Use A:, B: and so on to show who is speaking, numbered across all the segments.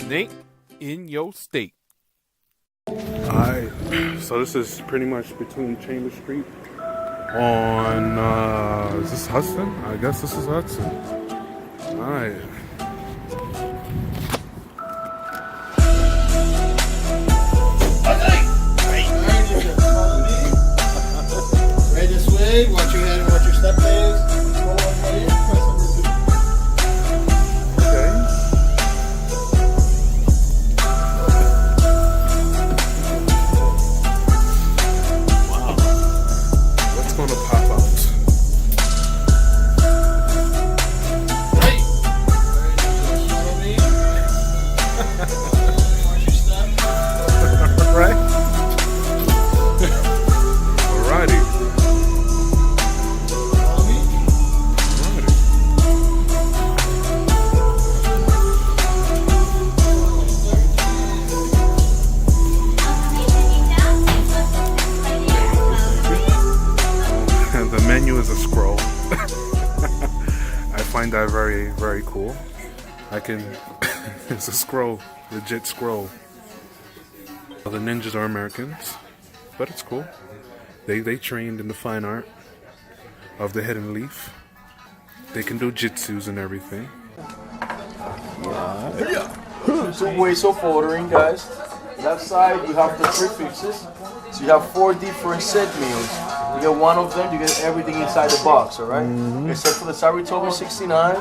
A: Nate in your state. Alright, so this is pretty much between Chambers Street on, is this Hudson? I guess this is Hudson. Alright.
B: Right this way, watch your head and watch your step phase.
A: Is a scroll. I find that very, very cool. It's a scroll, legit scroll. The ninjas are Americans, but it's cool. They trained in the fine art of the hidden leaf. They can do jitsus and everything.
C: Two ways of ordering, guys. Left side, you have the prefixes. So you have 4 different set meals. You get one of them, you get everything inside the box, alright? Except for the Saratoga 69.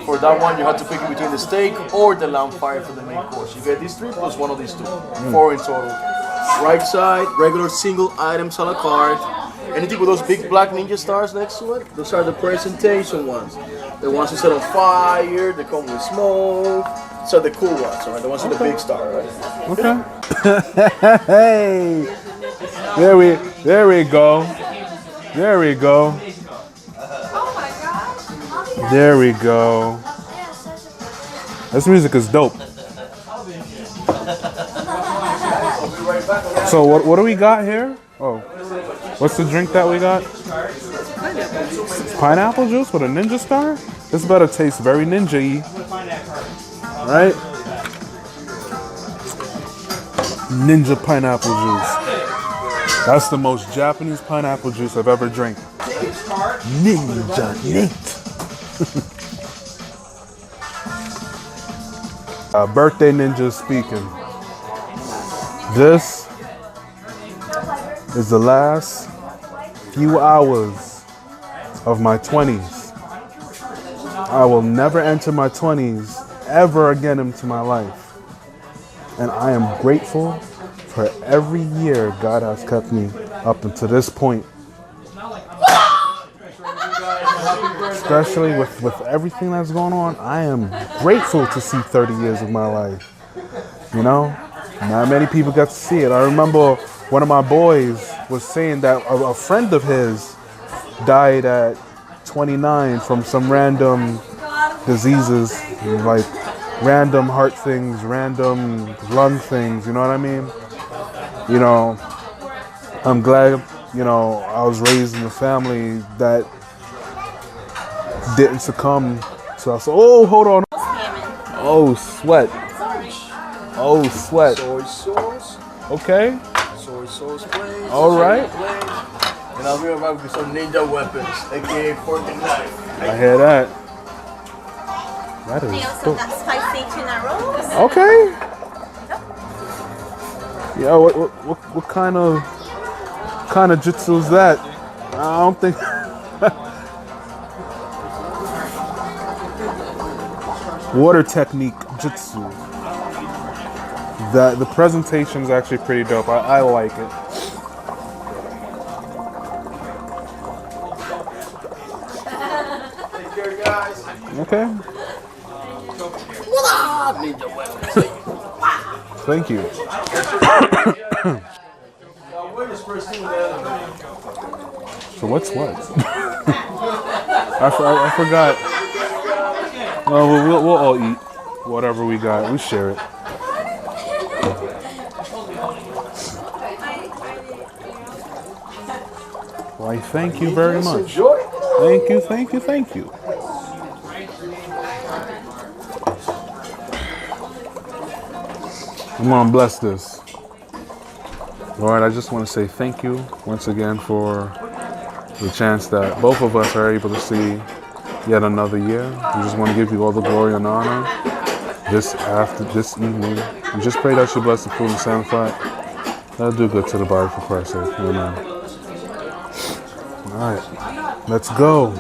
C: For that one, you have to pick it between the steak or the lamb fire for the main course. You get these 3 plus one of these 2. 4 in total. Right side, regular single items a la carte. Anything with those big black ninja stars next to it, those are the presentation ones. The ones who set on fire, they come with smoke. So the cool ones, alright? The ones with the big star, right?
A: Okay. Hey! There we go. There we go. There we go. This music is dope. So what do we got here? Oh, what's the drink that we got? Pineapple juice with a ninja star? This better taste very ninja-y. Right? Ninja pineapple juice. That's the most Japanese pineapple juice I've ever drank. Ninja Nate. Birthday ninja speaking. This is the last few hours of my 20s. I will never enter my 20s ever again into my life. And I am grateful for every year God has kept me up until this point. Especially with everything that's going on, I am grateful to see 30 years of my life. You know, not many people get to see it. I remember one of my boys was saying that a friend of his died at 29 from some random diseases, like random heart things, random lung things, you know what I mean? You know, I'm glad, you know, I was raised in a family that didn't succumb to us. Oh, hold on. Oh, sweat. Oh, sweat.
C: Soy sauce.
A: Okay.
C: Soy sauce, please.
A: All right.
C: And I'll be right with some ninja weapons, aka fork and knife.
A: I hear that. That is
D: We also
A: cool.
D: got spicy tuna rolls.
A: Okay. Yeah, what kind of jitsu is that? I don't think. Water technique jitsu. The presentation is actually pretty dope. I like it.
C: Take care, guys.
A: Okay. Thank you. So what's what? I forgot. Well, we'll all eat whatever we got. We share it. Why, thank you very much. Thank you, thank you, thank you. I'm gonna bless this. Lord, I just want to say thank you once again for the chance that both of us are able to see yet another year. We just want to give you all the glory and honor this after this evening. We just pray that you bless the food and sanctify it. That'll do good to the body for Christ's sake. Amen. All right, let's go.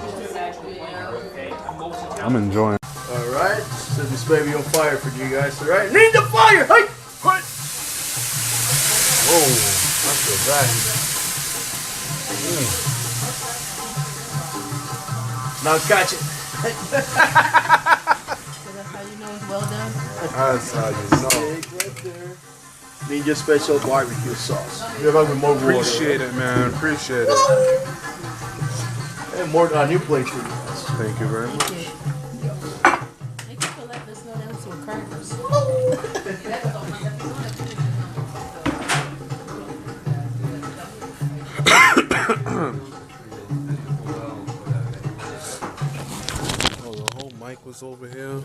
A: I'm enjoying.
C: All right, set this baby on fire for you guys. All right, need the fire. Hey, quick. Whoa, that's good. Right. Now catch it.
E: So that's how you know it's well done?
A: That's how you know.
C: Right there. Ninja special barbecue sauce. You have more water.
A: Appreciate it, man. Appreciate it.
C: And more new plates for you guys.
A: Thank you very much.
E: Thank you for letting us know that was some crackers.
A: Oh, the whole mic was over here.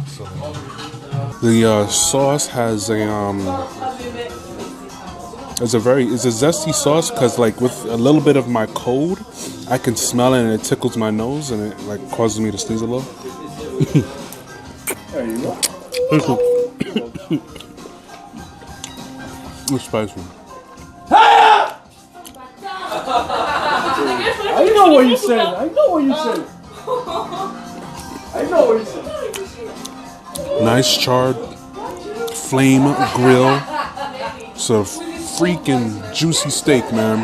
A: So, the sauce has it's a zesty sauce because like with a little bit of my cold, I can smell it and it tickles my nose and it like causes me to sneeze a little.
C: There you go.
A: It's spicy.
C: I know what you said. I know what you said. I know what you said.
A: Nice charred flame grill. It's a freaking juicy steak, man.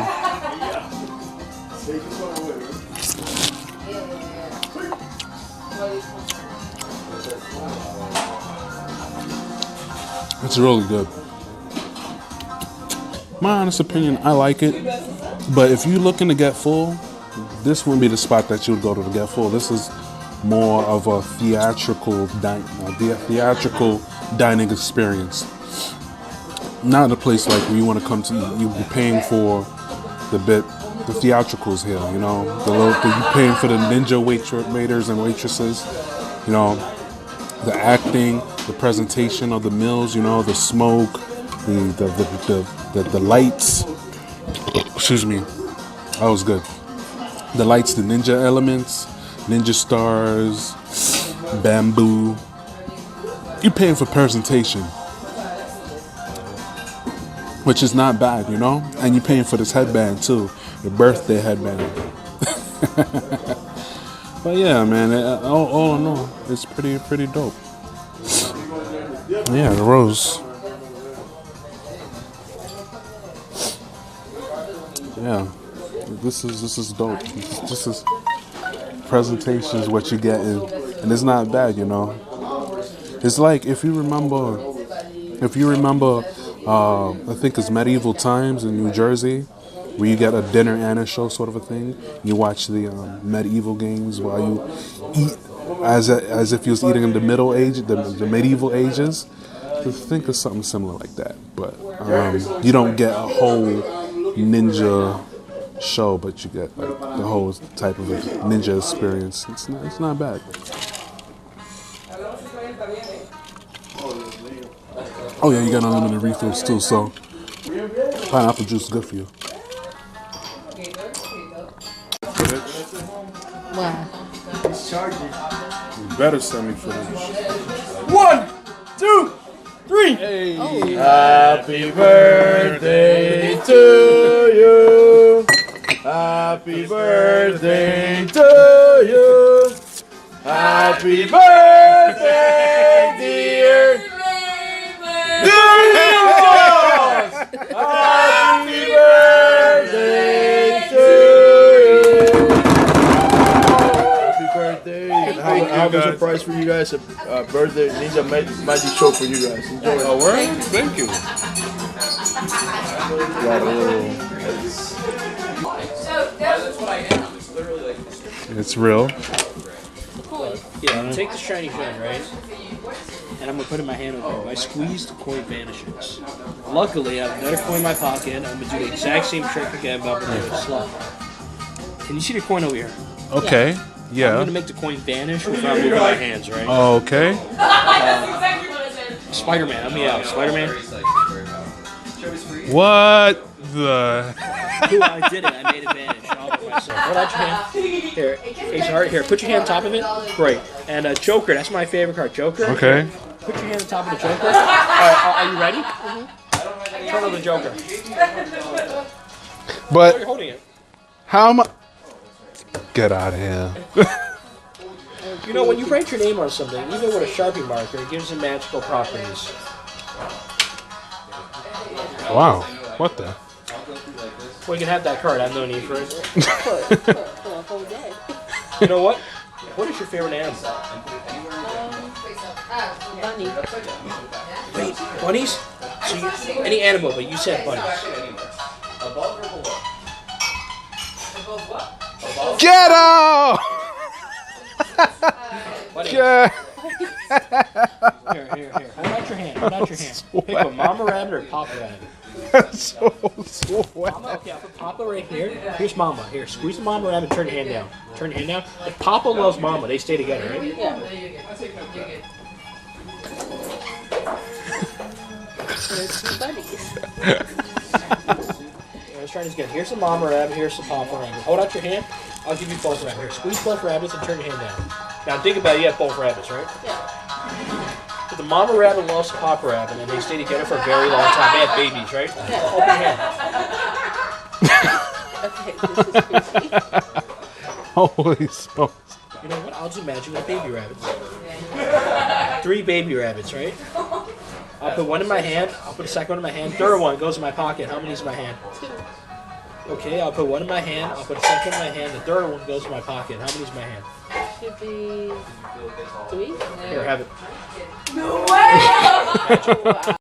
A: It's really good. My honest opinion, I like it. But if you're looking to get full, this wouldn't be the spot that you would go to get full. This is more of a theatrical dining experience. Not a place like where you want to come to eat. You'll be paying for the theatricals here, you know. You're paying for the ninja waiters and waitresses, you know, the acting, the presentation of the meals, you know, the smoke, the lights. Excuse me. That was good. The lights, the ninja elements, ninja stars, bamboo. You're paying for presentation, which is not bad, you know? And you're paying for this headband too, your birthday headband. But yeah, man, all in all, it's pretty dope. Yeah, the rose. Yeah, this is dope. This is presentation is what you get, and it's not bad, you know. It's like if you remember, I think it's Medieval Times in New Jersey, where you get a dinner and a show sort of a thing. You watch the medieval games while you eat as if you was eating in the Middle Age, the medieval ages. I think it's something similar like that, but you don't get a whole ninja show, but you get like the whole type of ninja experience. It's not bad. Oh yeah, you got unlimited refills too, so pineapple juice is good for you.
E: Wow.
A: You better send me footage.
C: 1, 2, 3.
A: Hey.
E: Oh.
C: Happy birthday to you. Happy birthday to you. Happy birthday, dear. Happy birthday to you. Happy birthday. I have a surprise for you guys. A birthday ninja magic show for you guys. Enjoy it.
A: Oh, word? Thank you. It's real.
F: Yeah, take this shiny coin, right? And I'm gonna put it in my hand over here. If I squeeze, the coin vanishes. Luckily, I have another coin in my pocket. I'm gonna do the exact same trick again, but I'm gonna do it slow. Can you see the coin over here?
A: Okay.
F: I'm
A: Yeah.
F: gonna make the coin vanish without moving my hands, right?
A: Okay.
F: Spider-Man, I'm me out. Spider-Man.
A: What the?
F: Ooh, I did it. I made advantage. All by myself. Hold out your hand. Here, Ace of Heart. Here, put your hand on top of it. Great. And Joker. That's my favorite card. Joker.
A: Okay.
F: Put your hand on top of the Joker. All right, are you ready? Mm-hmm. Turn on the Joker.
A: But
F: You're holding it.
A: how am I? Get out of here.
F: You know, when you write your name on something, even with a Sharpie marker, it gives it magical properties.
A: Wow. What the?
F: Well, you can have that card. I have no need for it.
E: For a whole day.
F: You know what? What is your favorite animal?
E: Bunny.
F: Wait, bunnies? So any animal, but you said bunnies.
A: Get out!
F: Bunnies.
A: Get.
F: Here. Hold out your hand. Pick a mama rabbit or papa rabbit.
A: That's so sweat.
F: Mama, okay, I'll put Papa right here. Here's Mama. Here, squeeze the Mama rabbit and turn your hand down. Turn your hand down. If Papa loves Mama, they stay together, right?
E: Yeah. There's two bunnies.
F: Let's try this again. Here's the Mama rabbit. Here's the Papa rabbit. Hold out your hand. I'll give you both rabbits. Here, squeeze both rabbits and turn your hand down. Now think about it. You have both rabbits, right?
E: Yeah.
F: But the Mama rabbit loves the Papa rabbit, and they stay together for a very long time. They have babies, right?
E: Yeah.
F: Open your hand.
E: Okay, this is creepy.
A: Holy smokes.
F: You know what? I'll do magic with baby rabbits. 3 baby rabbits, right? I'll put one in my hand. I'll put a second one in my hand. Third one goes in my pocket. How many is in my hand?
E: 2.
F: Okay, I'll put one in my hand. I'll put a second in my hand. The third one goes in my pocket. How many is in my hand?
E: Should be 3.
F: Here, have it.
E: Wow.